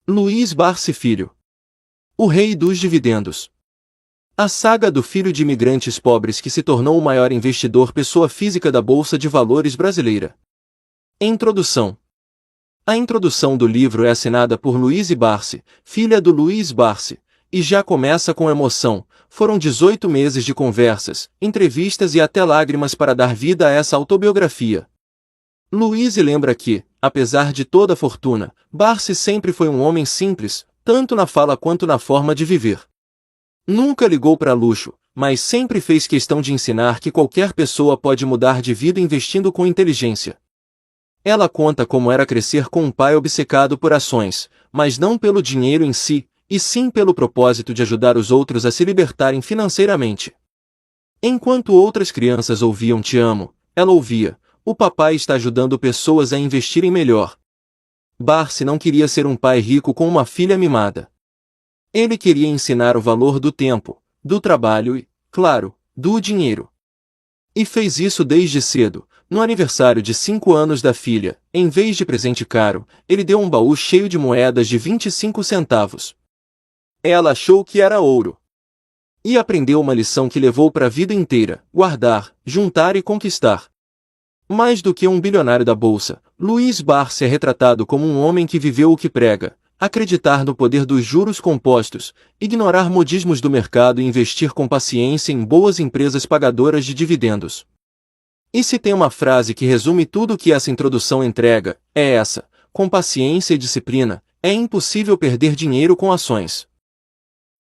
Luiz Barsi Filho. O rei dos dividendos. A saga do filho de imigrantes pobres que se tornou o maior investidor pessoa física da Bolsa de Valores brasileira. Introdução. A introdução do livro é assinada por Luiz Barsi, filha do Luiz Barsi, e já começa com emoção. Foram 18 meses de conversas, entrevistas e até lágrimas para dar vida a essa autobiografia. Luiz lembra que, apesar de toda a fortuna, Barsi sempre foi um homem simples, tanto na fala quanto na forma de viver. Nunca ligou para luxo, mas sempre fez questão de ensinar que qualquer pessoa pode mudar de vida investindo com inteligência. Ela conta como era crescer com um pai obcecado por ações, mas não pelo dinheiro em si, e sim pelo propósito de ajudar os outros a se libertarem financeiramente. Enquanto outras crianças ouviam "te amo", ela ouvia: "o papai está ajudando pessoas a investirem melhor". Barsi não queria ser um pai rico com uma filha mimada. Ele queria ensinar o valor do tempo, do trabalho e, claro, do dinheiro. E fez isso desde cedo. No aniversário de 5 anos da filha, em vez de presente caro, ele deu um baú cheio de moedas de 25 centavos. Ela achou que era ouro. E aprendeu uma lição que levou para a vida inteira: guardar, juntar e conquistar. Mais do que um bilionário da Bolsa, Luiz Barsi é retratado como um homem que viveu o que prega: acreditar no poder dos juros compostos, ignorar modismos do mercado e investir com paciência em boas empresas pagadoras de dividendos. E se tem uma frase que resume tudo o que essa introdução entrega, é essa: com paciência e disciplina, é impossível perder dinheiro com ações.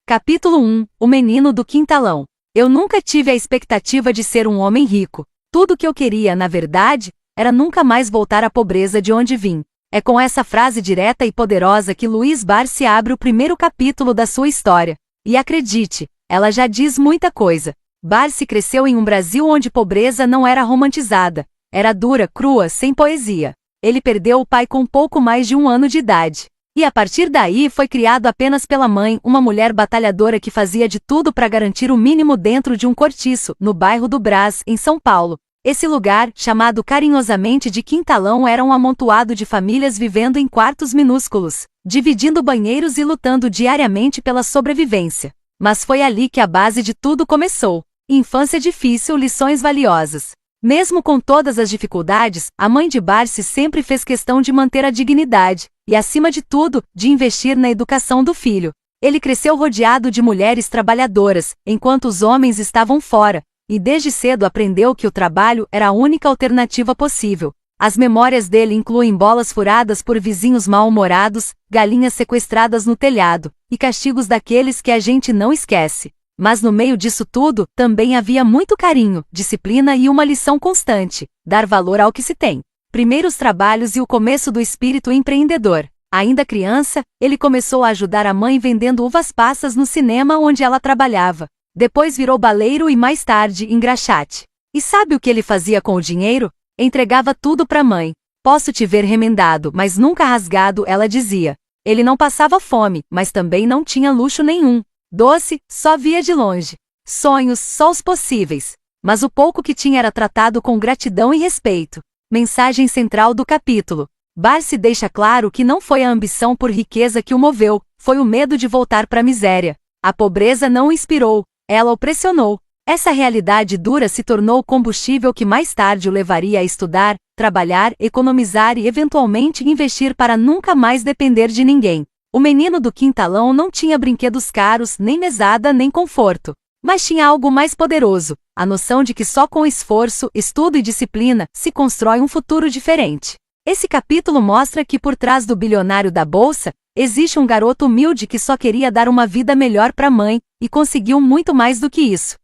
Capítulo 1. O menino do quintalão. Eu nunca tive a expectativa de ser um homem rico. Tudo que eu queria, na verdade, era nunca mais voltar à pobreza de onde vim. É com essa frase direta e poderosa que Luiz Barsi abre o primeiro capítulo da sua história. E acredite, ela já diz muita coisa. Barsi cresceu em um Brasil onde pobreza não era romantizada. Era dura, crua, sem poesia. Ele perdeu o pai com pouco mais de 1 ano de idade. E a partir daí foi criado apenas pela mãe, uma mulher batalhadora que fazia de tudo para garantir o mínimo dentro de um cortiço, no bairro do Brás, em São Paulo. Esse lugar, chamado carinhosamente de quintalão, era um amontoado de famílias vivendo em quartos minúsculos, dividindo banheiros e lutando diariamente pela sobrevivência. Mas foi ali que a base de tudo começou. Infância difícil, lições valiosas. Mesmo com todas as dificuldades, a mãe de Barsi sempre fez questão de manter a dignidade, e acima de tudo, de investir na educação do filho. Ele cresceu rodeado de mulheres trabalhadoras, enquanto os homens estavam fora, e desde cedo aprendeu que o trabalho era a única alternativa possível. As memórias dele incluem bolas furadas por vizinhos mal-humorados, galinhas sequestradas no telhado, e castigos daqueles que a gente não esquece. Mas no meio disso tudo, também havia muito carinho, disciplina e uma lição constante: dar valor ao que se tem. Primeiros trabalhos e o começo do espírito empreendedor. Ainda criança, ele começou a ajudar a mãe vendendo uvas passas no cinema onde ela trabalhava. Depois virou baleiro e mais tarde engraxate. E sabe o que ele fazia com o dinheiro? Entregava tudo para a mãe. "Posso te ver remendado, mas nunca rasgado", ela dizia. Ele não passava fome, mas também não tinha luxo nenhum. Doce, só via de longe. Sonhos, só os possíveis. Mas o pouco que tinha era tratado com gratidão e respeito. Mensagem central do capítulo. Barsi deixa claro que não foi a ambição por riqueza que o moveu, foi o medo de voltar para a miséria. A pobreza não o inspirou, ela o pressionou. Essa realidade dura se tornou o combustível que mais tarde o levaria a estudar, trabalhar, economizar e eventualmente investir para nunca mais depender de ninguém. O menino do quintalão não tinha brinquedos caros, nem mesada, nem conforto. Mas tinha algo mais poderoso: a noção de que só com esforço, estudo e disciplina se constrói um futuro diferente. Esse capítulo mostra que por trás do bilionário da Bolsa, existe um garoto humilde que só queria dar uma vida melhor para a mãe, e conseguiu muito mais do que isso.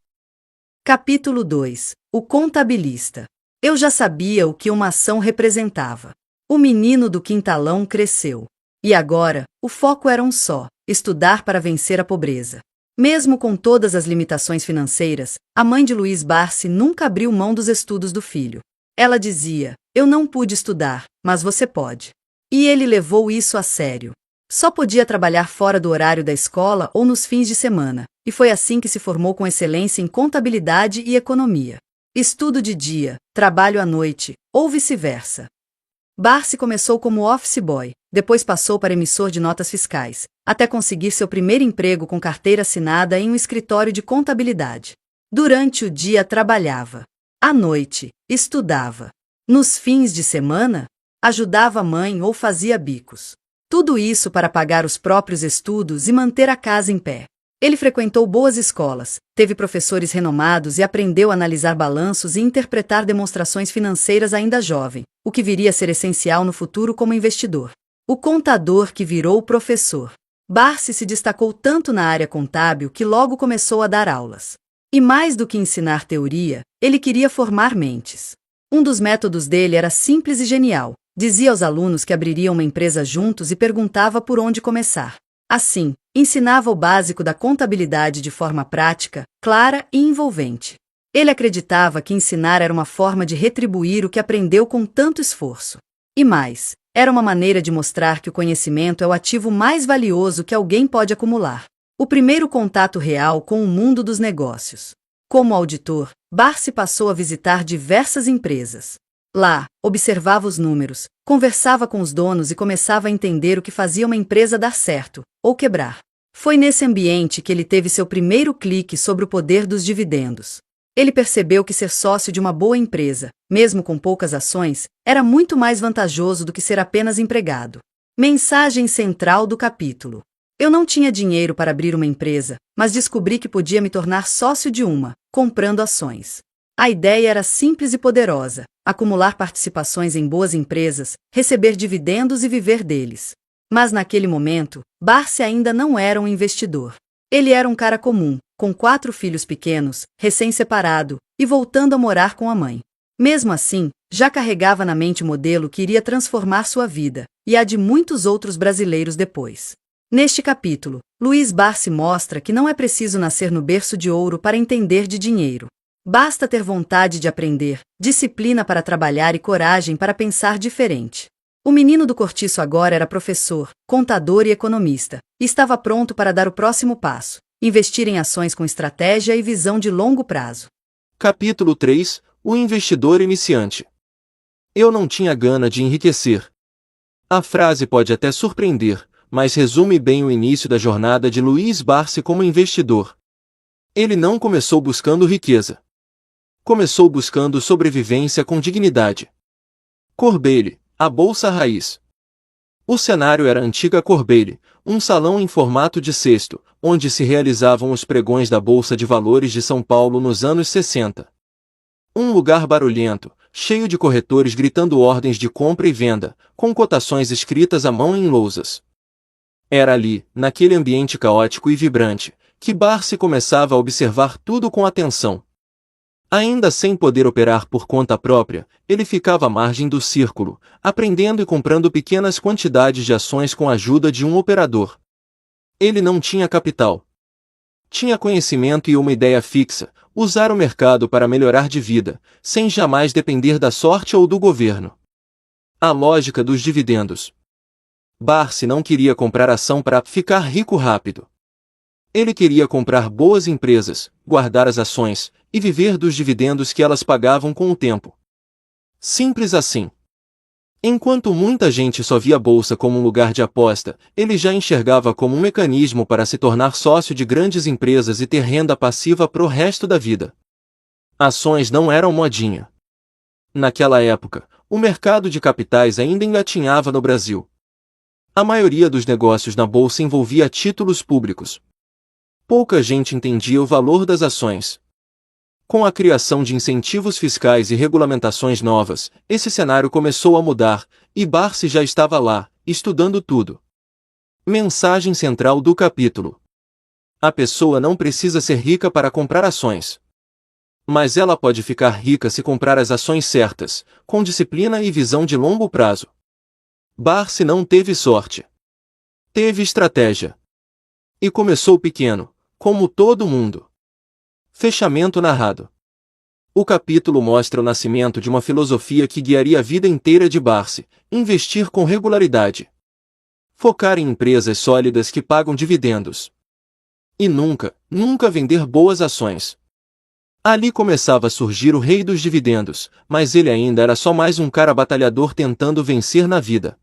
Capítulo 2. O contabilista. Eu já sabia o que uma ação representava. O menino do quintalão cresceu. E agora, o foco era um só: estudar para vencer a pobreza. Mesmo com todas as limitações financeiras, a mãe de Luiz Barsi nunca abriu mão dos estudos do filho. Ela dizia: "Eu não pude estudar, mas você pode." E ele levou isso a sério. Só podia trabalhar fora do horário da escola ou nos fins de semana, e foi assim que se formou com excelência em contabilidade e economia. Estudo de dia, trabalho à noite, ou vice-versa. Barsi começou como office boy, depois passou para emissor de notas fiscais, até conseguir seu primeiro emprego com carteira assinada em um escritório de contabilidade. Durante o dia trabalhava. À noite, estudava. Nos fins de semana, ajudava a mãe ou fazia bicos. Tudo isso para pagar os próprios estudos e manter a casa em pé. Ele frequentou boas escolas, teve professores renomados e aprendeu a analisar balanços e interpretar demonstrações financeiras ainda jovem, o que viria a ser essencial no futuro como investidor. O contador que virou professor. Barsi se destacou tanto na área contábil que logo começou a dar aulas. E mais do que ensinar teoria, ele queria formar mentes. Um dos métodos dele era simples e genial. Dizia aos alunos que abririam uma empresa juntos e perguntava por onde começar. Assim, ensinava o básico da contabilidade de forma prática, clara e envolvente. Ele acreditava que ensinar era uma forma de retribuir o que aprendeu com tanto esforço. E mais, era uma maneira de mostrar que o conhecimento é o ativo mais valioso que alguém pode acumular. O primeiro contato real com o mundo dos negócios. Como auditor, Barsi passou a visitar diversas empresas. Lá, observava os números, conversava com os donos e começava a entender o que fazia uma empresa dar certo, ou quebrar. Foi nesse ambiente que ele teve seu primeiro clique sobre o poder dos dividendos. Ele percebeu que ser sócio de uma boa empresa, mesmo com poucas ações, era muito mais vantajoso do que ser apenas empregado. Mensagem central do capítulo. Eu não tinha dinheiro para abrir uma empresa, mas descobri que podia me tornar sócio de uma, comprando ações. A ideia era simples e poderosa: acumular participações em boas empresas, receber dividendos e viver deles. Mas naquele momento, Barsi ainda não era um investidor. Ele era um cara comum, com 4 filhos pequenos, recém-separado, e voltando a morar com a mãe. Mesmo assim, já carregava na mente o modelo que iria transformar sua vida, e a de muitos outros brasileiros depois. Neste capítulo, Luiz Barsi mostra que não é preciso nascer no berço de ouro para entender de dinheiro. Basta ter vontade de aprender, disciplina para trabalhar e coragem para pensar diferente. O menino do cortiço agora era professor, contador e economista, e estava pronto para dar o próximo passo: investir em ações com estratégia e visão de longo prazo. Capítulo 3 – O investidor iniciante. Eu não tinha gana de enriquecer. A frase pode até surpreender, mas resume bem o início da jornada de Luiz Barsi como investidor. Ele não começou buscando riqueza. Começou buscando sobrevivência com dignidade. Corbeille, a Bolsa Raiz. O cenário era a antiga Corbeille, um salão em formato de cesto, onde se realizavam os pregões da Bolsa de Valores de São Paulo nos anos 60. Um lugar barulhento, cheio de corretores gritando ordens de compra e venda, com cotações escritas à mão em lousas. Era ali, naquele ambiente caótico e vibrante, que Barsi começava a observar tudo com atenção. Ainda sem poder operar por conta própria, ele ficava à margem do círculo, aprendendo e comprando pequenas quantidades de ações com a ajuda de um operador. Ele não tinha capital. Tinha conhecimento e uma ideia fixa: usar o mercado para melhorar de vida, sem jamais depender da sorte ou do governo. A lógica dos dividendos. Barsi não queria comprar ação para ficar rico rápido. Ele queria comprar boas empresas, guardar as ações, e viver dos dividendos que elas pagavam com o tempo. Simples assim. Enquanto muita gente só via a bolsa como um lugar de aposta, ele já enxergava como um mecanismo para se tornar sócio de grandes empresas e ter renda passiva pro resto da vida. Ações não eram modinha. Naquela época, o mercado de capitais ainda engatinhava no Brasil. A maioria dos negócios na bolsa envolvia títulos públicos. Pouca gente entendia o valor das ações. Com a criação de incentivos fiscais e regulamentações novas, esse cenário começou a mudar, e Barsi já estava lá, estudando tudo. Mensagem central do capítulo. A pessoa não precisa ser rica para comprar ações. Mas ela pode ficar rica se comprar as ações certas, com disciplina e visão de longo prazo. Barsi não teve sorte. Teve estratégia. E começou pequeno, como todo mundo. Fechamento narrado. O capítulo mostra o nascimento de uma filosofia que guiaria a vida inteira de Barsi: investir com regularidade. Focar em empresas sólidas que pagam dividendos. E nunca vender boas ações. Ali começava a surgir o rei dos dividendos, mas ele ainda era só mais um cara batalhador tentando vencer na vida.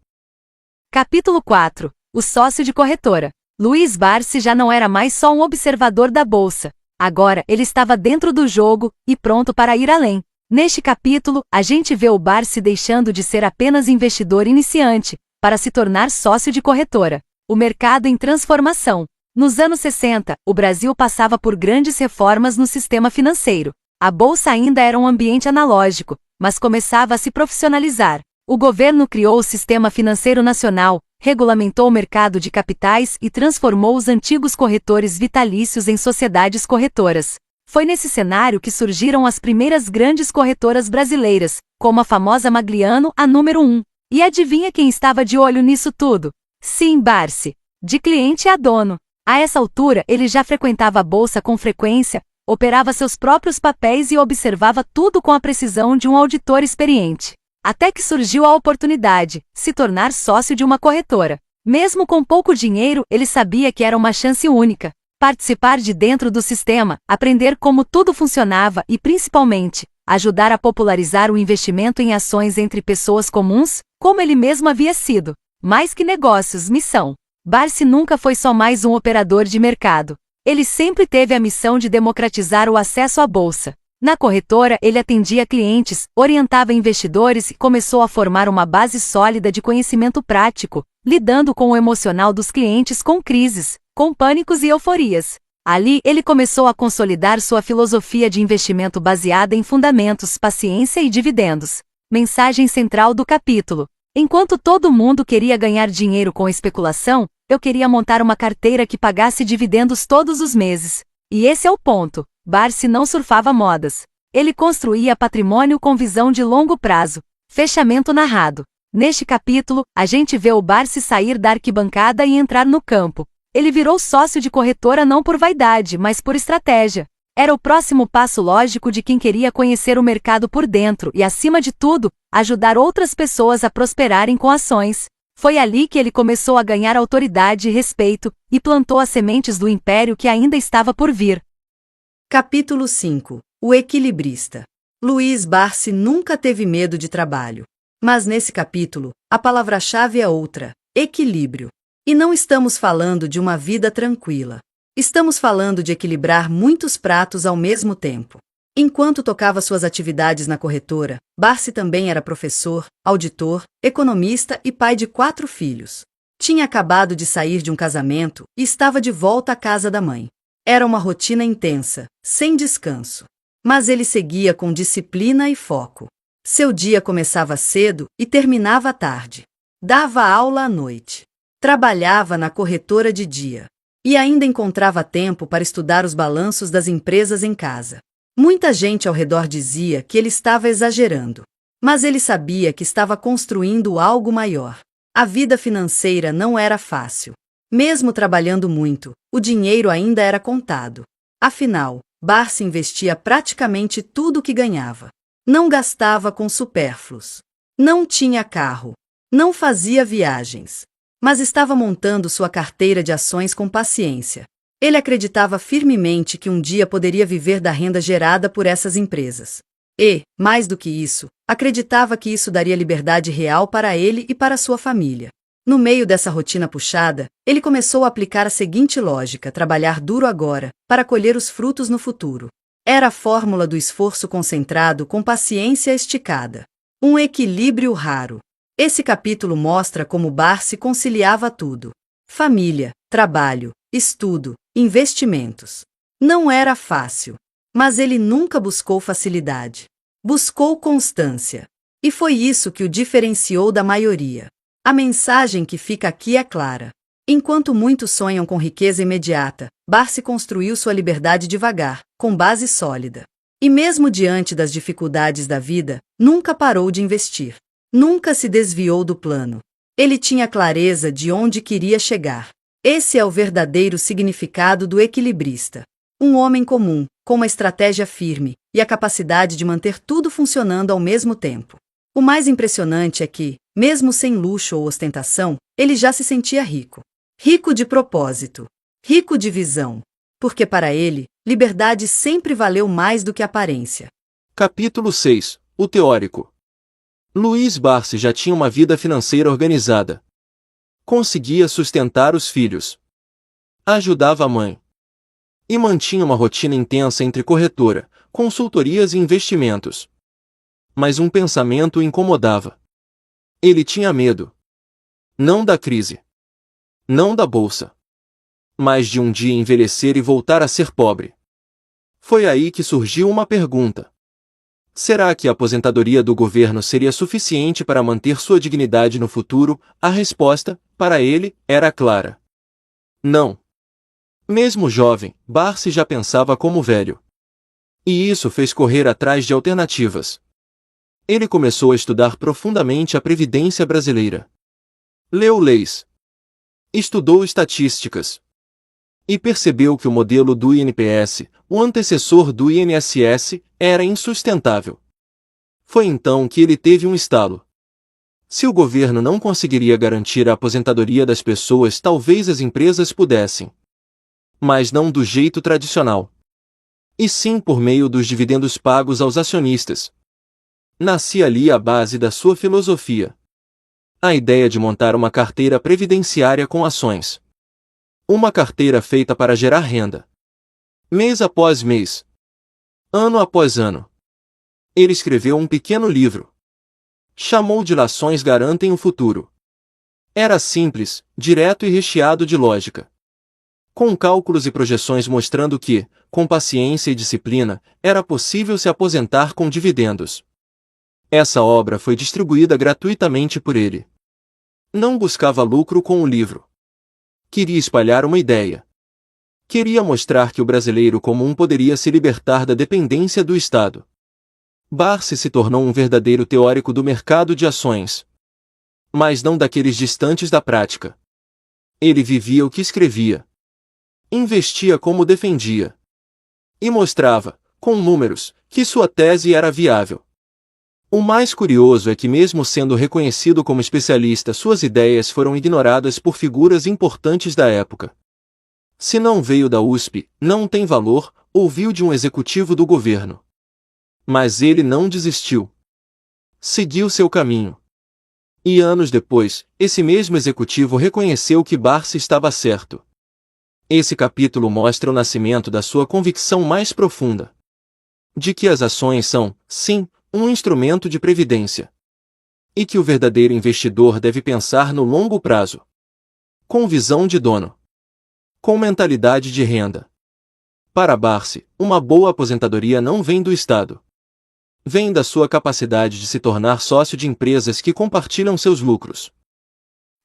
Capítulo 4. O sócio de corretora. Luiz Barsi já não era mais só um observador da bolsa. Agora ele estava dentro do jogo e pronto para ir além. Neste capítulo, a gente vê o Barsi deixando de ser apenas investidor iniciante para se tornar sócio de corretora. O mercado em transformação. Nos anos 60, o Brasil passava por grandes reformas no sistema financeiro. A bolsa ainda era um ambiente analógico, mas começava a se profissionalizar. O governo criou o Sistema Financeiro Nacional, regulamentou o mercado de capitais e transformou os antigos corretores vitalícios em sociedades corretoras. Foi nesse cenário que surgiram as primeiras grandes corretoras brasileiras, como a famosa Magliano, a número 1. E adivinha quem estava de olho nisso tudo? Sim, Barsi. De cliente a dono. A essa altura, ele já frequentava a bolsa com frequência, operava seus próprios papéis e observava tudo com a precisão de um auditor experiente. Até que surgiu a oportunidade, se tornar sócio de uma corretora. Mesmo com pouco dinheiro, ele sabia que era uma chance única. Participar de dentro do sistema, aprender como tudo funcionava e, principalmente, ajudar a popularizar o investimento em ações entre pessoas comuns, como ele mesmo havia sido. Mais que negócios, missão. Barsi nunca foi só mais um operador de mercado. Ele sempre teve a missão de democratizar o acesso à bolsa. Na corretora, ele atendia clientes, orientava investidores e começou a formar uma base sólida de conhecimento prático, lidando com o emocional dos clientes com crises, com pânicos e euforias. Ali, ele começou a consolidar sua filosofia de investimento baseada em fundamentos, paciência e dividendos. Mensagem central do capítulo. Enquanto todo mundo queria ganhar dinheiro com especulação, eu queria montar uma carteira que pagasse dividendos todos os meses. E esse é o ponto. Barsi não surfava modas. Ele construía patrimônio com visão de longo prazo. Fechamento narrado. Neste capítulo, a gente vê o Barsi sair da arquibancada e entrar no campo. Ele virou sócio de corretora não por vaidade, mas por estratégia. Era o próximo passo lógico de quem queria conhecer o mercado por dentro e, acima de tudo, ajudar outras pessoas a prosperarem com ações. Foi ali que ele começou a ganhar autoridade e respeito, e plantou as sementes do império que ainda estava por vir. Capítulo 5. O equilibrista. Luiz Barsi nunca teve medo de trabalho. Mas nesse capítulo, a palavra-chave é outra: equilíbrio. E não estamos falando de uma vida tranquila. Estamos falando de equilibrar muitos pratos ao mesmo tempo. Enquanto tocava suas atividades na corretora, Barsi também era professor, auditor, economista e pai de 4 filhos. Tinha acabado de sair de um casamento e estava de volta à casa da mãe. Era uma rotina intensa, sem descanso. Mas ele seguia com disciplina e foco. Seu dia começava cedo e terminava à tarde. Dava aula à noite. Trabalhava na corretora de dia. E ainda encontrava tempo para estudar os balanços das empresas em casa. Muita gente ao redor dizia que ele estava exagerando. Mas ele sabia que estava construindo algo maior. A vida financeira não era fácil. Mesmo trabalhando muito, o dinheiro ainda era contado. Afinal, Barsi investia praticamente tudo o que ganhava. Não gastava com supérfluos. Não tinha carro. Não fazia viagens. Mas estava montando sua carteira de ações com paciência. Ele acreditava firmemente que um dia poderia viver da renda gerada por essas empresas. E, mais do que isso, acreditava que isso daria liberdade real para ele e para sua família. No meio dessa rotina puxada, ele começou a aplicar a seguinte lógica: trabalhar duro agora, para colher os frutos no futuro. Era a fórmula do esforço concentrado com paciência esticada. Um equilíbrio raro. Esse capítulo mostra como Barsi conciliava tudo: família, trabalho, estudo, investimentos. Não era fácil. Mas ele nunca buscou facilidade. Buscou constância. E foi isso que o diferenciou da maioria. A mensagem que fica aqui é clara. Enquanto muitos sonham com riqueza imediata, Barsi construiu sua liberdade devagar, com base sólida. E mesmo diante das dificuldades da vida, nunca parou de investir. Nunca se desviou do plano. Ele tinha clareza de onde queria chegar. Esse é o verdadeiro significado do equilibrista. Um homem comum, com uma estratégia firme e a capacidade de manter tudo funcionando ao mesmo tempo. O mais impressionante é que, mesmo sem luxo ou ostentação, ele já se sentia rico. Rico de propósito. Rico de visão. Porque para ele, liberdade sempre valeu mais do que aparência. Capítulo 6. O teórico. Luiz Barsi já tinha uma vida financeira organizada. Conseguia sustentar os filhos. Ajudava a mãe. E mantinha uma rotina intensa entre corretora, consultorias e investimentos. Mas um pensamento o incomodava. Ele tinha medo. Não da crise. Não da bolsa. Mas de um dia envelhecer e voltar a ser pobre. Foi aí que surgiu uma pergunta. Será que a aposentadoria do governo seria suficiente para manter sua dignidade no futuro? A resposta, para ele, era clara. Não. Mesmo jovem, Barsi já pensava como velho. E isso fez correr atrás de alternativas. Ele começou a estudar profundamente a Previdência brasileira. Leu leis. Estudou estatísticas. E percebeu que o modelo do INPS, o antecessor do INSS, era insustentável. Foi então que ele teve um estalo. Se o governo não conseguiria garantir a aposentadoria das pessoas, talvez as empresas pudessem. Mas não do jeito tradicional. E sim por meio dos dividendos pagos aos acionistas. Nascia ali a base da sua filosofia. A ideia de montar uma carteira previdenciária com ações. Uma carteira feita para gerar renda. Mês após mês. Ano após ano. Ele escreveu um pequeno livro. Chamou de Ações Garantem o Futuro. Era simples, direto e recheado de lógica. Com cálculos e projeções mostrando que, com paciência e disciplina, era possível se aposentar com dividendos. Essa obra foi distribuída gratuitamente por ele. Não buscava lucro com o livro. Queria espalhar uma ideia. Queria mostrar que o brasileiro comum poderia se libertar da dependência do Estado. Barsi se tornou um verdadeiro teórico do mercado de ações. Mas não daqueles distantes da prática. Ele vivia o que escrevia. Investia como defendia. E mostrava, com números, que sua tese era viável. O mais curioso é que, mesmo sendo reconhecido como especialista, suas ideias foram ignoradas por figuras importantes da época. Se não veio da USP, não tem valor, ouviu de um executivo do governo. Mas ele não desistiu. Seguiu seu caminho. E anos depois, esse mesmo executivo reconheceu que Barsi estava certo. Esse capítulo mostra o nascimento da sua convicção mais profunda. De que as ações são, sim, um instrumento de previdência. E que o verdadeiro investidor deve pensar no longo prazo. Com visão de dono. Com mentalidade de renda. Para Barsi, uma boa aposentadoria não vem do Estado. Vem da sua capacidade de se tornar sócio de empresas que compartilham seus lucros.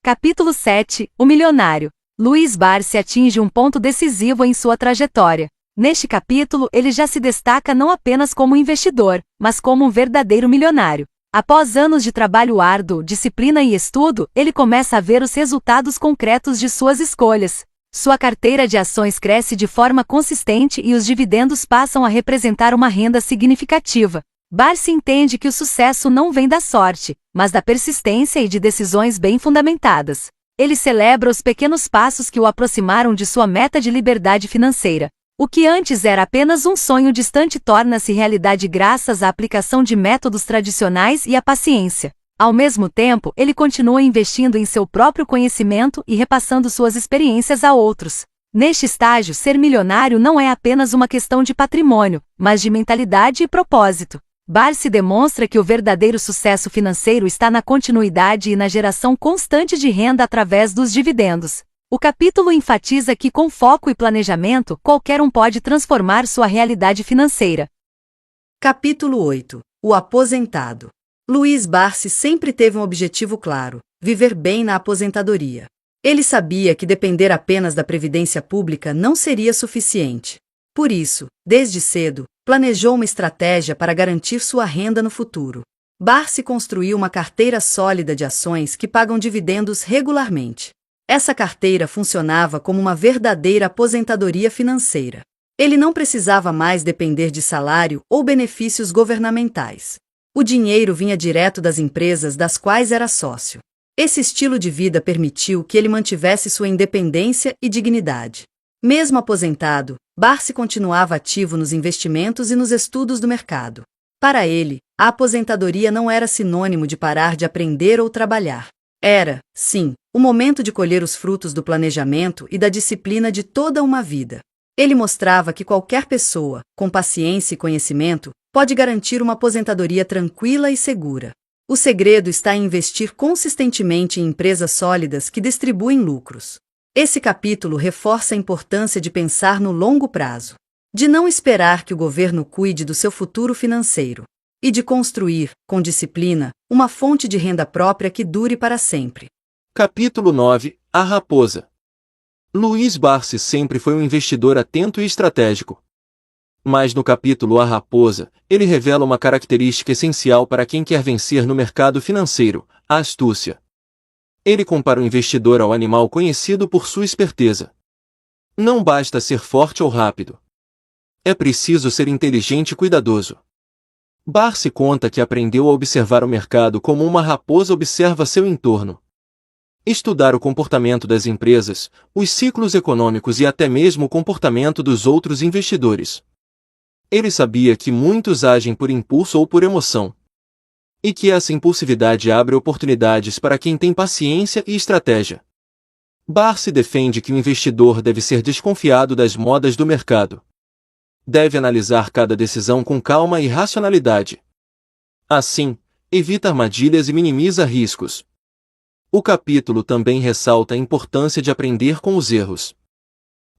Capítulo 7. O milionário. Luiz Barsi atinge um ponto decisivo em sua trajetória. Neste capítulo, ele já se destaca não apenas como investidor, mas como um verdadeiro milionário. Após anos de trabalho árduo, disciplina e estudo, ele começa a ver os resultados concretos de suas escolhas. Sua carteira de ações cresce de forma consistente e os dividendos passam a representar uma renda significativa. Barsi entende que o sucesso não vem da sorte, mas da persistência e de decisões bem fundamentadas. Ele celebra os pequenos passos que o aproximaram de sua meta de liberdade financeira. O que antes era apenas um sonho distante torna-se realidade graças à aplicação de métodos tradicionais e à paciência. Ao mesmo tempo, ele continua investindo em seu próprio conhecimento e repassando suas experiências a outros. Neste estágio, ser milionário não é apenas uma questão de patrimônio, mas de mentalidade e propósito. Barsi demonstra que o verdadeiro sucesso financeiro está na continuidade e na geração constante de renda através dos dividendos. O capítulo enfatiza que, com foco e planejamento, qualquer um pode transformar sua realidade financeira. Capítulo 8. O aposentado. Luiz Barsi sempre teve um objetivo claro: viver bem na aposentadoria. Ele sabia que depender apenas da previdência pública não seria suficiente. Por isso, desde cedo, planejou uma estratégia para garantir sua renda no futuro. Barsi construiu uma carteira sólida de ações que pagam dividendos regularmente. Essa carteira funcionava como uma verdadeira aposentadoria financeira. Ele não precisava mais depender de salário ou benefícios governamentais. O dinheiro vinha direto das empresas das quais era sócio. Esse estilo de vida permitiu que ele mantivesse sua independência e dignidade. Mesmo aposentado, Barsi continuava ativo nos investimentos e nos estudos do mercado. Para ele, a aposentadoria não era sinônimo de parar de aprender ou trabalhar. Era, sim, o momento de colher os frutos do planejamento e da disciplina de toda uma vida. Ele mostrava que qualquer pessoa, com paciência e conhecimento, pode garantir uma aposentadoria tranquila e segura. O segredo está em investir consistentemente em empresas sólidas que distribuem lucros. Esse capítulo reforça a importância de pensar no longo prazo, de não esperar que o governo cuide do seu futuro financeiro, e de construir, com disciplina, uma fonte de renda própria que dure para sempre. Capítulo 9. A Raposa. Luiz Barsi sempre foi um investidor atento e estratégico. Mas no capítulo A Raposa, ele revela uma característica essencial para quem quer vencer no mercado financeiro: a astúcia. Ele compara o investidor ao animal conhecido por sua esperteza. Não basta ser forte ou rápido. É preciso ser inteligente e cuidadoso. Barsi conta que aprendeu a observar o mercado como uma raposa observa seu entorno. Estudar o comportamento das empresas, os ciclos econômicos e até mesmo o comportamento dos outros investidores. Ele sabia que muitos agem por impulso ou por emoção. E que essa impulsividade abre oportunidades para quem tem paciência e estratégia. Barsi defende que o investidor deve ser desconfiado das modas do mercado. Deve analisar cada decisão com calma e racionalidade. Assim, evita armadilhas e minimiza riscos. O capítulo também ressalta a importância de aprender com os erros.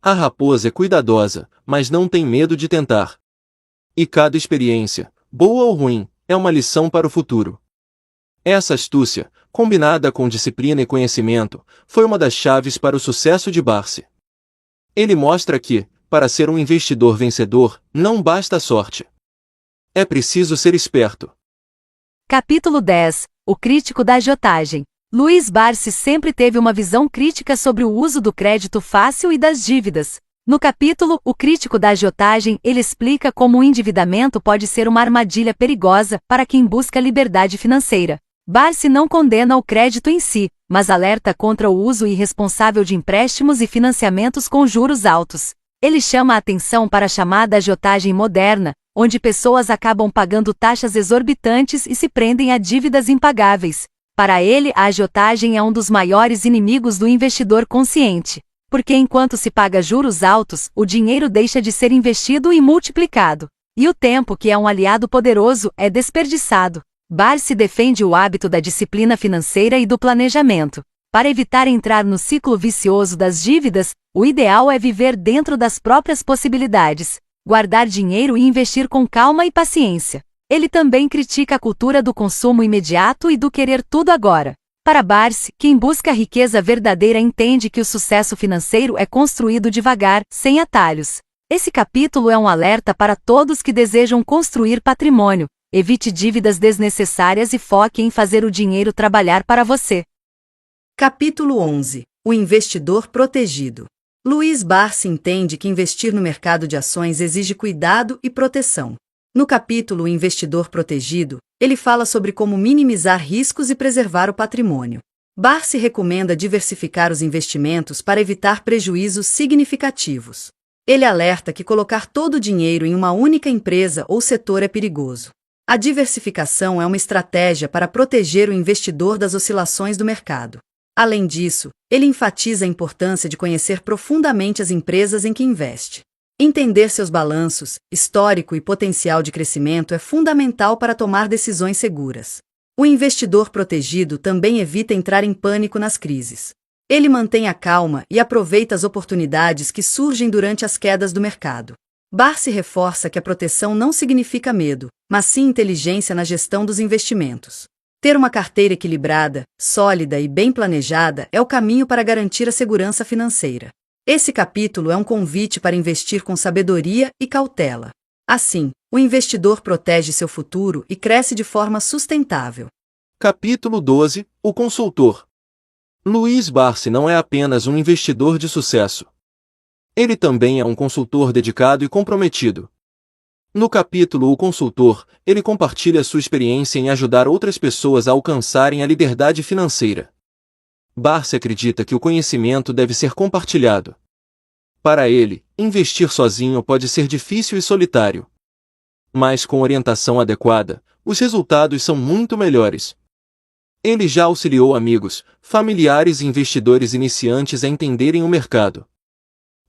A raposa é cuidadosa, mas não tem medo de tentar. E cada experiência, boa ou ruim, é uma lição para o futuro. Essa astúcia, combinada com disciplina e conhecimento, foi uma das chaves para o sucesso de Barsi. Ele mostra que, para ser um investidor vencedor, não basta a sorte. É preciso ser esperto. Capítulo 10. O crítico da agiotagem. Luiz Barsi sempre teve uma visão crítica sobre o uso do crédito fácil e das dívidas. No capítulo O Crítico da Agiotagem, ele explica como o endividamento pode ser uma armadilha perigosa para quem busca liberdade financeira. Barsi não condena o crédito em si, mas alerta contra o uso irresponsável de empréstimos e financiamentos com juros altos. Ele chama a atenção para a chamada agiotagem moderna, onde pessoas acabam pagando taxas exorbitantes e se prendem a dívidas impagáveis. Para ele, a agiotagem é um dos maiores inimigos do investidor consciente. Porque enquanto se paga juros altos, o dinheiro deixa de ser investido e multiplicado. E o tempo, que é um aliado poderoso, é desperdiçado. Barsi defende o hábito da disciplina financeira e do planejamento. Para evitar entrar no ciclo vicioso das dívidas, o ideal é viver dentro das próprias possibilidades, guardar dinheiro e investir com calma e paciência. Ele também critica a cultura do consumo imediato e do querer tudo agora. Para Barsi, quem busca a riqueza verdadeira entende que o sucesso financeiro é construído devagar, sem atalhos. Esse capítulo é um alerta para todos que desejam construir patrimônio. Evite dívidas desnecessárias e foque em fazer o dinheiro trabalhar para você. Capítulo 11. O investidor protegido. Luiz Barsi entende que investir no mercado de ações exige cuidado e proteção. No capítulo O Investidor Protegido, ele fala sobre como minimizar riscos e preservar o patrimônio. Barsi recomenda diversificar os investimentos para evitar prejuízos significativos. Ele alerta que colocar todo o dinheiro em uma única empresa ou setor é perigoso. A diversificação é uma estratégia para proteger o investidor das oscilações do mercado. Além disso, ele enfatiza a importância de conhecer profundamente as empresas em que investe. Entender seus balanços, histórico e potencial de crescimento é fundamental para tomar decisões seguras. O investidor protegido também evita entrar em pânico nas crises. Ele mantém a calma e aproveita as oportunidades que surgem durante as quedas do mercado. Barsi reforça que a proteção não significa medo, mas sim inteligência na gestão dos investimentos. Ter uma carteira equilibrada, sólida e bem planejada é o caminho para garantir a segurança financeira. Esse capítulo é um convite para investir com sabedoria e cautela. Assim, o investidor protege seu futuro e cresce de forma sustentável. Capítulo 12. O consultor. Luiz Barsi não é apenas um investidor de sucesso. Ele também é um consultor dedicado e comprometido. No capítulo O Consultor, ele compartilha sua experiência em ajudar outras pessoas a alcançarem a liberdade financeira. Barsi acredita que o conhecimento deve ser compartilhado. Para ele, investir sozinho pode ser difícil e solitário. Mas com orientação adequada, os resultados são muito melhores. Ele já auxiliou amigos, familiares e investidores iniciantes a entenderem o mercado,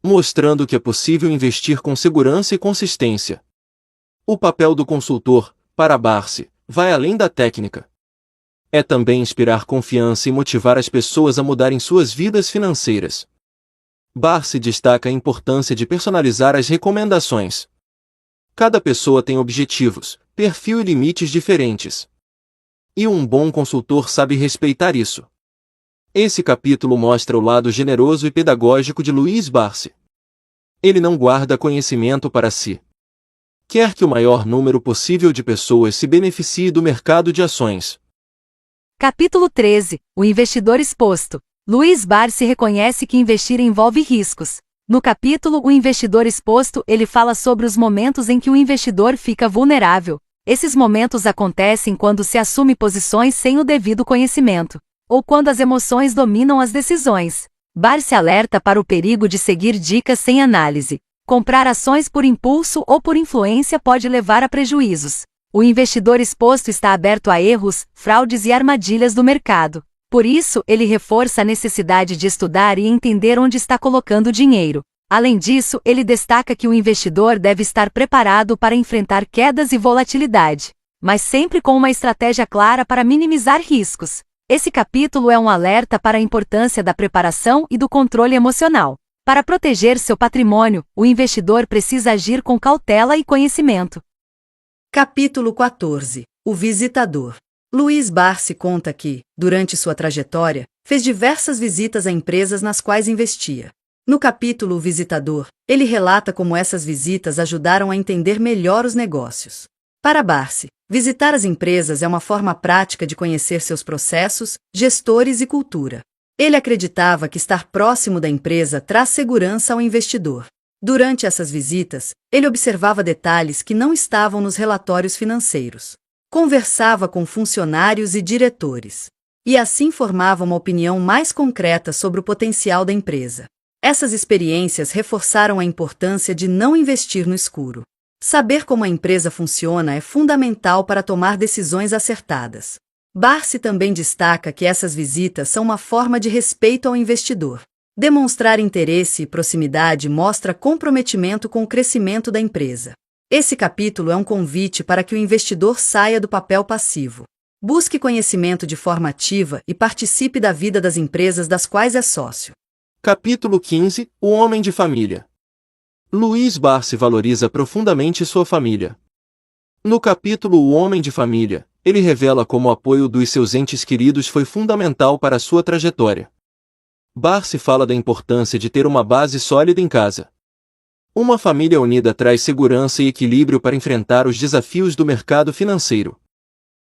mostrando que é possível investir com segurança e consistência. O papel do consultor, para Barsi, vai além da técnica. É também inspirar confiança e motivar as pessoas a mudarem suas vidas financeiras. Barsi destaca a importância de personalizar as recomendações. Cada pessoa tem objetivos, perfil e limites diferentes. E um bom consultor sabe respeitar isso. Esse capítulo mostra o lado generoso e pedagógico de Luiz Barsi. Ele não guarda conhecimento para si. Quer que o maior número possível de pessoas se beneficie do mercado de ações. Capítulo 13. O investidor exposto. Luiz Barsi reconhece que investir envolve riscos. No capítulo O investidor exposto, ele fala sobre os momentos em que o investidor fica vulnerável. Esses momentos acontecem quando se assume posições sem o devido conhecimento, ou quando as emoções dominam as decisões. Barsi alerta para o perigo de seguir dicas sem análise. Comprar ações por impulso ou por influência pode levar a prejuízos. O investidor exposto está aberto a erros, fraudes e armadilhas do mercado. Por isso, ele reforça a necessidade de estudar e entender onde está colocando o dinheiro. Além disso, ele destaca que o investidor deve estar preparado para enfrentar quedas e volatilidade, mas sempre com uma estratégia clara para minimizar riscos. Esse capítulo é um alerta para a importância da preparação e do controle emocional. Para proteger seu patrimônio, o investidor precisa agir com cautela e conhecimento. Capítulo 14. O visitador. Luiz Barsi conta que, durante sua trajetória, fez diversas visitas a empresas nas quais investia. No capítulo O Visitador, ele relata como essas visitas ajudaram a entender melhor os negócios. Para Barsi, visitar as empresas é uma forma prática de conhecer seus processos, gestores e cultura. Ele acreditava que estar próximo da empresa traz segurança ao investidor. Durante essas visitas, ele observava detalhes que não estavam nos relatórios financeiros. Conversava com funcionários e diretores. E assim formava uma opinião mais concreta sobre o potencial da empresa. Essas experiências reforçaram a importância de não investir no escuro. Saber como a empresa funciona é fundamental para tomar decisões acertadas. Barsi também destaca que essas visitas são uma forma de respeito ao investidor. Demonstrar interesse e proximidade mostra comprometimento com o crescimento da empresa. Esse capítulo é um convite para que o investidor saia do papel passivo. Busque conhecimento de forma ativa e participe da vida das empresas das quais é sócio. Capítulo 15. O homem de família. Luiz Barsi valoriza profundamente sua família. No capítulo O Homem de Família, ele revela como o apoio dos seus entes queridos foi fundamental para sua trajetória. Barsi fala da importância de ter uma base sólida em casa. Uma família unida traz segurança e equilíbrio para enfrentar os desafios do mercado financeiro.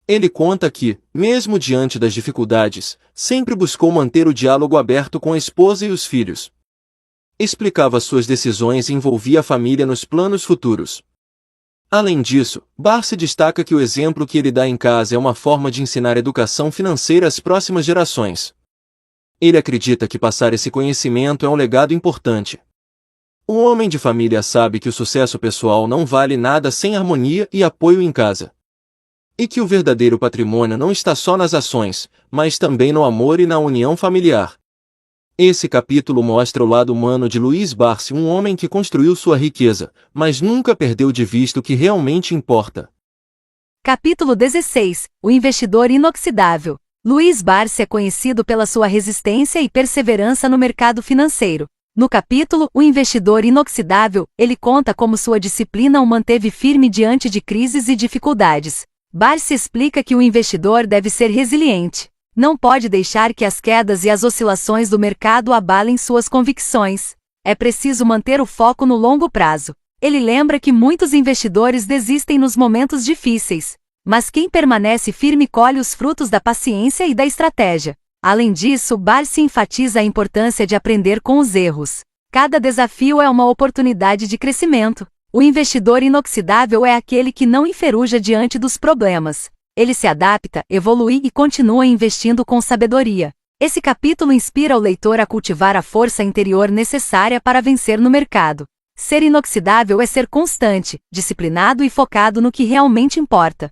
Ele conta que, mesmo diante das dificuldades, sempre buscou manter o diálogo aberto com a esposa e os filhos. Explicava suas decisões e envolvia a família nos planos futuros. Além disso, Barsi destaca que o exemplo que ele dá em casa é uma forma de ensinar educação financeira às próximas gerações. Ele acredita que passar esse conhecimento é um legado importante. O homem de família sabe que o sucesso pessoal não vale nada sem harmonia e apoio em casa. E que o verdadeiro patrimônio não está só nas ações, mas também no amor e na união familiar. Esse capítulo mostra o lado humano de Luiz Barsi, um homem que construiu sua riqueza, mas nunca perdeu de vista o que realmente importa. Capítulo 16. O investidor inoxidável. Luiz Barsi é conhecido pela sua resistência e perseverança no mercado financeiro. No capítulo O Investidor Inoxidável, ele conta como sua disciplina o manteve firme diante de crises e dificuldades. Barsi explica que o investidor deve ser resiliente. Não pode deixar que as quedas e as oscilações do mercado abalem suas convicções. É preciso manter o foco no longo prazo. Ele lembra que muitos investidores desistem nos momentos difíceis, mas quem permanece firme colhe os frutos da paciência e da estratégia. Além disso, Barsi enfatiza a importância de aprender com os erros. Cada desafio é uma oportunidade de crescimento. O investidor inoxidável é aquele que não enferruja diante dos problemas. Ele se adapta, evolui e continua investindo com sabedoria. Esse capítulo inspira o leitor a cultivar a força interior necessária para vencer no mercado. Ser inoxidável é ser constante, disciplinado e focado no que realmente importa.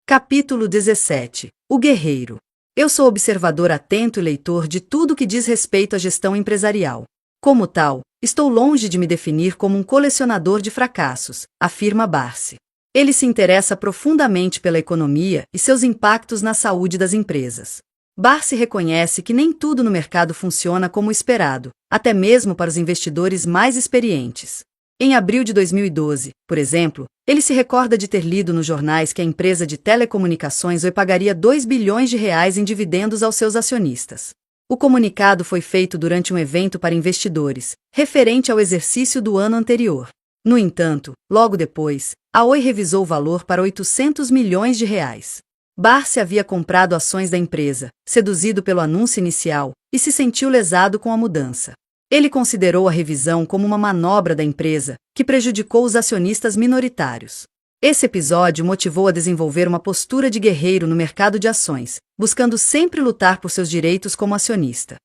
Capítulo 17. O guerreiro. Eu sou observador atento e leitor de tudo que diz respeito à gestão empresarial. Como tal, estou longe de me definir como um colecionador de fracassos, afirma Barsi. Ele se interessa profundamente pela economia e seus impactos na saúde das empresas. Barsi reconhece que nem tudo no mercado funciona como esperado, até mesmo para os investidores mais experientes. Em abril de 2012, por exemplo, ele se recorda de ter lido nos jornais que a empresa de telecomunicações Oi pagaria 2 bilhões de reais em dividendos aos seus acionistas. O comunicado foi feito durante um evento para investidores, referente ao exercício do ano anterior. No entanto, logo depois, a Oi revisou o valor para 800 milhões de reais. Barsi havia comprado ações da empresa, seduzido pelo anúncio inicial, e se sentiu lesado com a mudança. Ele considerou a revisão como uma manobra da empresa, que prejudicou os acionistas minoritários. Esse episódio motivou a desenvolver uma postura de guerreiro no mercado de ações, buscando sempre lutar por seus direitos como acionista.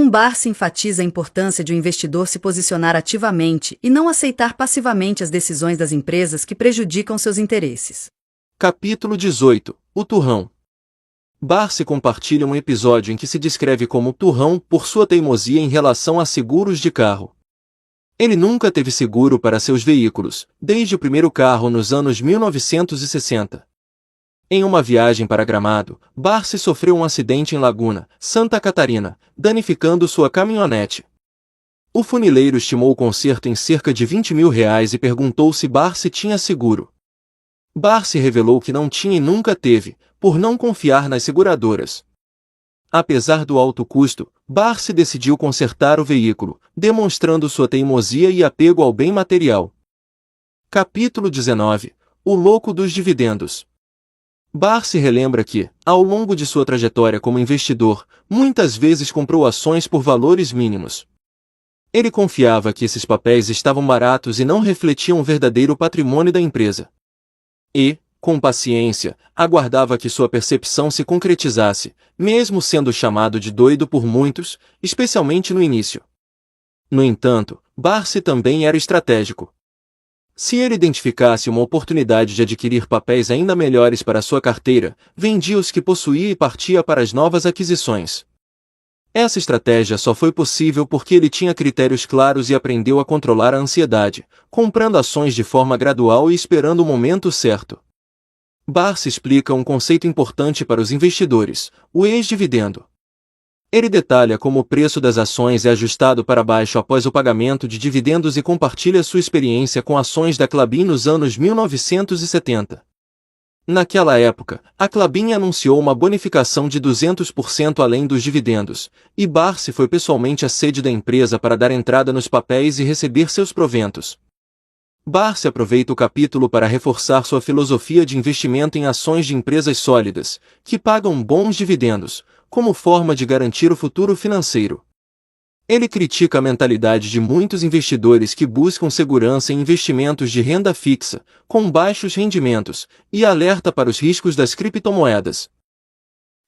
Barsi enfatiza a importância de um investidor se posicionar ativamente e não aceitar passivamente as decisões das empresas que prejudicam seus interesses. Capítulo 18. O turrão. Barsi compartilha um episódio em que se descreve como turrão por sua teimosia em relação a seguros de carro. Ele nunca teve seguro para seus veículos, desde o primeiro carro nos anos 1960. Em uma viagem para Gramado, Barsi sofreu um acidente em Laguna, Santa Catarina, danificando sua caminhonete. O funileiro estimou o conserto em cerca de 20 mil reais e perguntou se Barsi tinha seguro. Barsi revelou que não tinha e nunca teve, por não confiar nas seguradoras. Apesar do alto custo, Barsi decidiu consertar o veículo, demonstrando sua teimosia e apego ao bem material. Capítulo 19. O louco dos dividendos. Barsi relembra que, ao longo de sua trajetória como investidor, muitas vezes comprou ações por valores mínimos. Ele confiava que esses papéis estavam baratos e não refletiam o verdadeiro patrimônio da empresa. E, com paciência, aguardava que sua percepção se concretizasse, mesmo sendo chamado de doido por muitos, especialmente no início. No entanto, Barsi também era estratégico. Se ele identificasse uma oportunidade de adquirir papéis ainda melhores para sua carteira, vendia os que possuía e partia para as novas aquisições. Essa estratégia só foi possível porque ele tinha critérios claros e aprendeu a controlar a ansiedade, comprando ações de forma gradual e esperando o momento certo. Barsi explica um conceito importante para os investidores, o ex-dividendo. Ele detalha como o preço das ações é ajustado para baixo após o pagamento de dividendos e compartilha sua experiência com ações da Klabin nos anos 1970. Naquela época, a Klabin anunciou uma bonificação de 200% além dos dividendos, e Barsi foi pessoalmente à sede da empresa para dar entrada nos papéis e receber seus proventos. Barsi aproveita o capítulo para reforçar sua filosofia de investimento em ações de empresas sólidas, que pagam bons dividendos, como forma de garantir o futuro financeiro. Ele critica a mentalidade de muitos investidores que buscam segurança em investimentos de renda fixa, com baixos rendimentos, e alerta para os riscos das criptomoedas.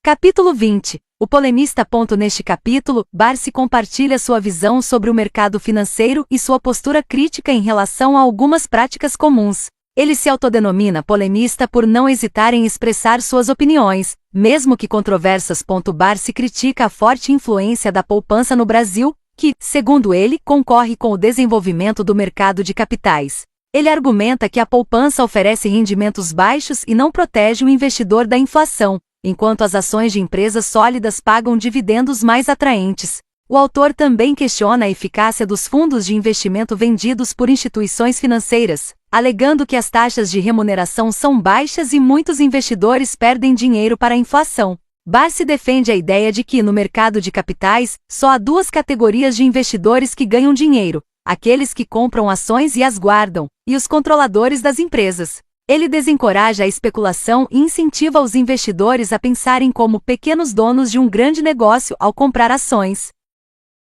Capítulo 20. O polemista. Neste capítulo, Barsi compartilha sua visão sobre o mercado financeiro e sua postura crítica em relação a algumas práticas comuns. Ele se autodenomina polemista por não hesitar em expressar suas opiniões, mesmo que controversas. Barsi critica a forte influência da poupança no Brasil, que, segundo ele, concorre com o desenvolvimento do mercado de capitais. Ele argumenta que a poupança oferece rendimentos baixos e não protege o investidor da inflação, enquanto as ações de empresas sólidas pagam dividendos mais atraentes. O autor também questiona a eficácia dos fundos de investimento vendidos por instituições financeiras, alegando que as taxas de remuneração são baixas e muitos investidores perdem dinheiro para a inflação. Barsi defende a ideia de que, no mercado de capitais, só há duas categorias de investidores que ganham dinheiro: aqueles que compram ações e as guardam, e os controladores das empresas. Ele desencoraja a especulação e incentiva os investidores a pensarem como pequenos donos de um grande negócio ao comprar ações.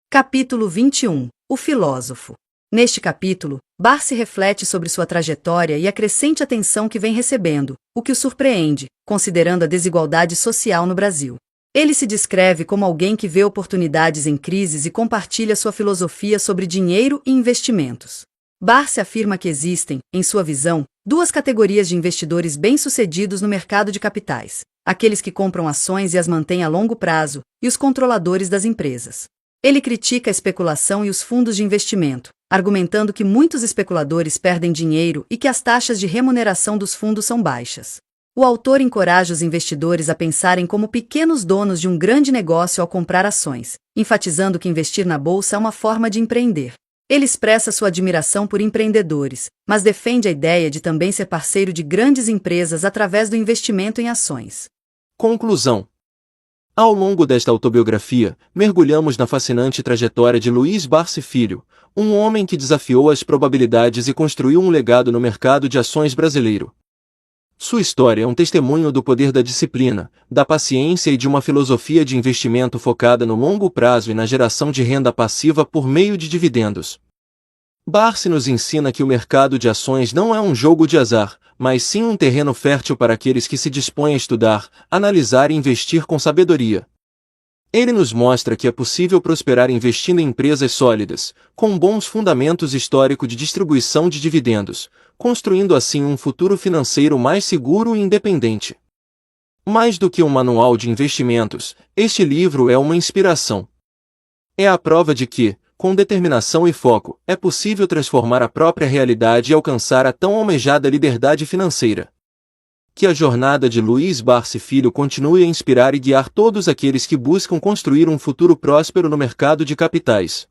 Capítulo 21. O filósofo. Neste capítulo, Barsi reflete sobre sua trajetória e a crescente atenção que vem recebendo, o que o surpreende, considerando a desigualdade social no Brasil. Ele se descreve como alguém que vê oportunidades em crises e compartilha sua filosofia sobre dinheiro e investimentos. Barsi afirma que existem, em sua visão, Duas categorias de investidores bem-sucedidos no mercado de capitais: aqueles que compram ações e as mantêm a longo prazo, e os controladores das empresas. Ele critica a especulação e os fundos de investimento, argumentando que muitos especuladores perdem dinheiro e que as taxas de remuneração dos fundos são baixas. O autor encoraja os investidores a pensarem como pequenos donos de um grande negócio ao comprar ações, enfatizando que investir na bolsa é uma forma de empreender. Ele expressa sua admiração por empreendedores, mas defende a ideia de também ser parceiro de grandes empresas através do investimento em ações. Conclusão. Ao longo desta autobiografia, mergulhamos na fascinante trajetória de Luiz Barsi Filho, um homem que desafiou as probabilidades e construiu um legado no mercado de ações brasileiro. Sua história é um testemunho do poder da disciplina, da paciência e de uma filosofia de investimento focada no longo prazo e na geração de renda passiva por meio de dividendos. Barsi nos ensina que o mercado de ações não é um jogo de azar, mas sim um terreno fértil para aqueles que se dispõem a estudar, analisar e investir com sabedoria. Ele nos mostra que é possível prosperar investindo em empresas sólidas, com bons fundamentos históricos de distribuição de dividendos, construindo assim um futuro financeiro mais seguro e independente. Mais do que um manual de investimentos, este livro é uma inspiração. É a prova de que, com determinação e foco, é possível transformar a própria realidade e alcançar a tão almejada liberdade financeira. Que a jornada de Luiz Barsi Filho continue a inspirar e guiar todos aqueles que buscam construir um futuro próspero no mercado de capitais.